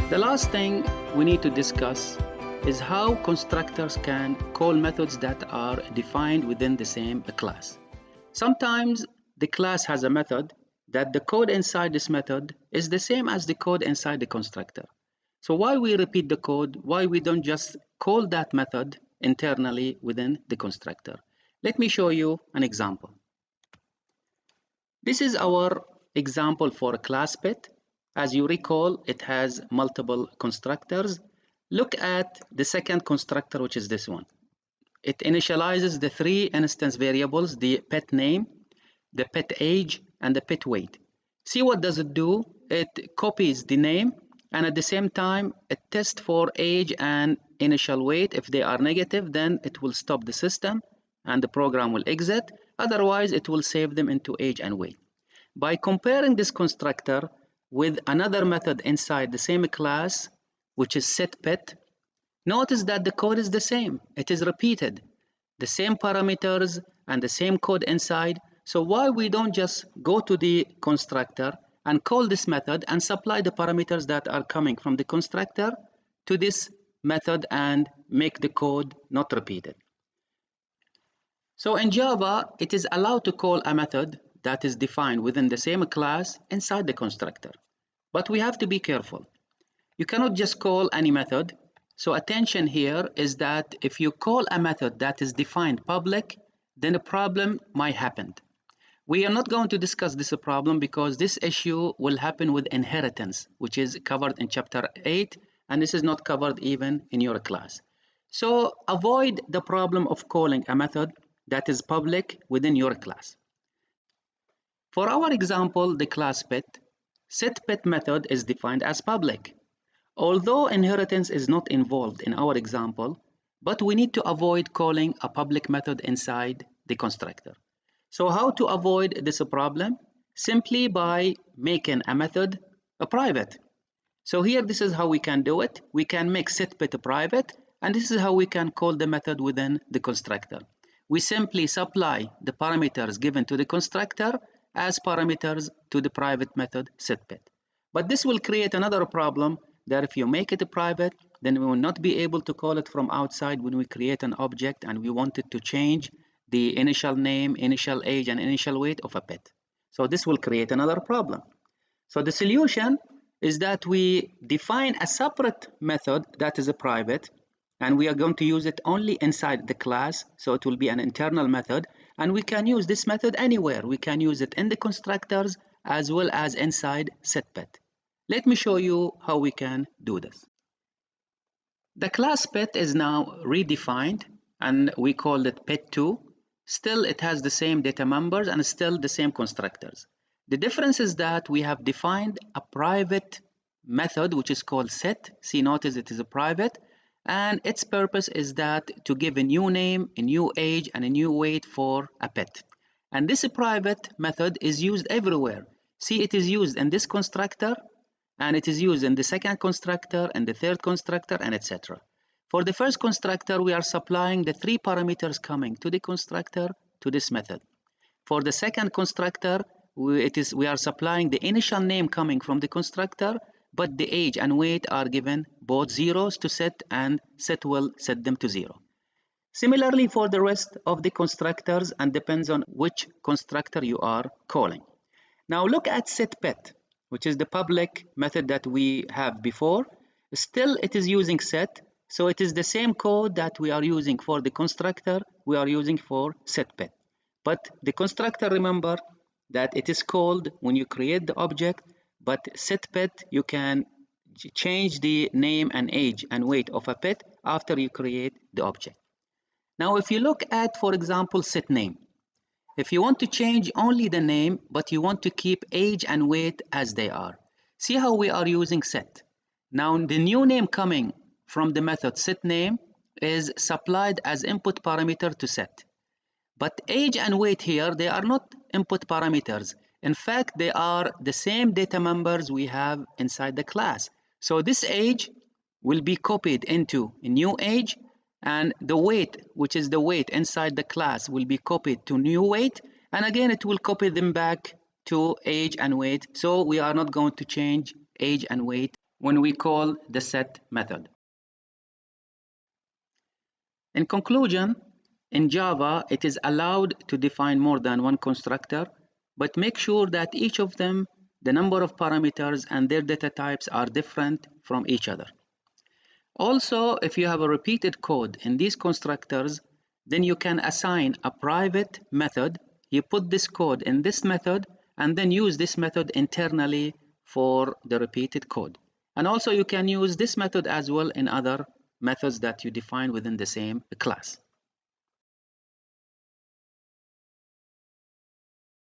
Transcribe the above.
The last thing we need to discuss is how constructors can call methods that are defined within the same class. Sometimes the class has a method that the code inside this method is the same as the code inside the constructor. So why we repeat the code, why we don't just call that method internally within the constructor? Let me show you an example. This is our example for a class pet. As you recall, it has multiple constructors. Look at the second constructor, which is this one. It initializes the three instance variables, the pet name, the pet age, and the pet weight. See what does it do? It copies the name, and at the same time, it tests for age and initial weight. If they are negative, then it will stop the system and the program will exit. Otherwise, it will save them into age and weight. By comparing this constructor with another method inside the same class, which is setPet, notice that the code is the same. It is repeated, the same parameters and the same code inside. So why we don't just go to the constructor and call this method and supply the parameters that are coming from the constructor to this method and make the code not repeated? So in Java, it is allowed to call a method that is defined within the same class inside the constructor. But we have to be careful. You cannot just call any method. So attention here is that if you call a method that is defined public, then a problem might happen. We are not going to discuss this problem because this issue will happen with inheritance, which is covered in chapter 8, and this is not covered even in your class. So avoid the problem of calling a method that is public within your class. For our example, the class pet, setPet method is defined as public. Although inheritance is not involved in our example, but we need to avoid calling a public method inside the constructor. So how to avoid this problem? Simply by making a method a private. So here, this is how we can do it. We can make setPet a private, and this is how we can call the method within the constructor. We simply supply the parameters given to the constructor as parameters to the private method setPet. But this will create another problem that if you make it a private, then we will not be able to call it from outside when we create an object and we wanted to change the initial name, initial age, and initial weight of a pet. So this will create another problem. So the solution is that we define a separate method that is a private, and we are going to use it only inside the class, so it will be an internal method, and we can use this method anywhere. We can use it in the constructors as well as inside setPet. Let me show you how we can do this. The class pet is now redefined, and we call it pet2. Still, it has the same data members and still the same constructors. The difference is that we have defined a private method, which is called set. See, notice it is a private. And its purpose is that to give a new name, a new age, and a new weight for a pet. And this private method is used everywhere. See, it is used in this constructor, and it is used in the second constructor, and the third constructor, and etc. For the first constructor, we are supplying the three parameters coming to the constructor to this method. For the second constructor, we are supplying the initial name coming from the constructor, but the age and weight are given both zeros to set, and set will set them to 0. Similarly for the rest of the constructors, and depends on which constructor you are calling. Now look at setPet, which is the public method that we have before. Still, it is using set, so it is the same code that we are using for the constructor, we are using for setPet. But the constructor, remember that it is called when you create the object, but setPet, you can change the name and age and weight of a pet after you create the object. Now, if you look at, for example, setName, if you want to change only the name, but you want to keep age and weight as they are, see how we are using set. Now, the new name coming from the method setName is supplied as input parameter to set. But age and weight here, they are not input parameters. In fact, they are the same data members we have inside the class. So this age will be copied into a new age, and the weight, which is the weight inside the class, will be copied to new weight, and again it will copy them back to age and weight. So we are not going to change age and weight when we call the set method. In conclusion, in Java, it is allowed to define more than one constructor, but make sure that each of them, the number of parameters and their data types are different from each other. Also, if you have a repeated code in these constructors, then you can assign a private method. You put this code in this method and then use this method internally for the repeated code. And also you can use this method as well in other methods that you define within the same class.